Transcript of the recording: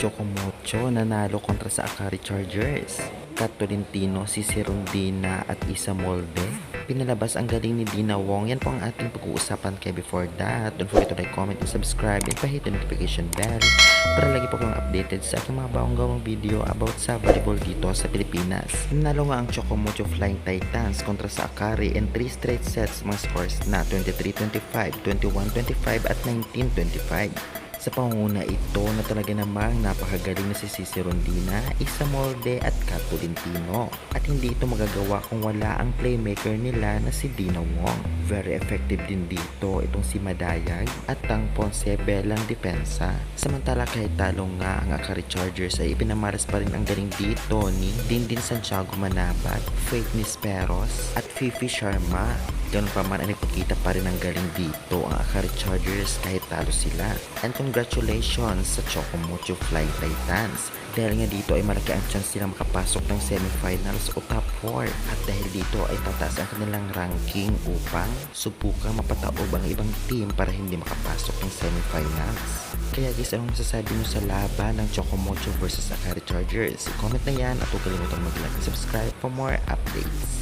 Chocomocho nanalo kontra sa Akari Chargers. Kat Tolentino, si Serundina at Isa Molde. Pinalabas ang galing ni Dina Wong. Yan po ang ating pag-uusapan. Kaya before that, don't forget to like, comment, and subscribe, and pahit the notification bell para lagi po kayong updated sa aking mga bagong gawang video about sa volleyball dito sa Pilipinas. Nanalo nga ang Chocomocho Flying Titans kontra sa Akari in 3 straight sets, mga scores na 23-25, 21-25 at 19-25. Sa pangunguna ito na talaga namang napakagaling na si Cici Rondina, Isa Molde at Kat Tolentino. At hindi ito magagawa kung wala ang playmaker nila na si Dina Wong. Very effective din dito itong si Madayag at Tang Ponce belang depensa. Samantala kahit talo nga ang Akari Chargers ay ipinamalas pa rin ang galing dito ni Dindin Santiago Manabat, Faith Nisperos at Fifi Sharma. Ganun pa man ay nagpakita pa rin ang galing dito ang Akari Chargers kahit talo sila. And congratulations sa Chocomocho Flying Titans. Dahil nga dito ay malaki ang chance nilang makapasok ng semifinals o top 4. At dahil dito ay tataas ang kanilang ranking upang subukang mapataob ang ibang team para hindi makapasok ng semifinals. Kaya guys, anong masasabi nyo sa laban ng Chocomocho versus Akari Chargers? Comment na yan at huwag kalimutan mag-like and subscribe for more updates.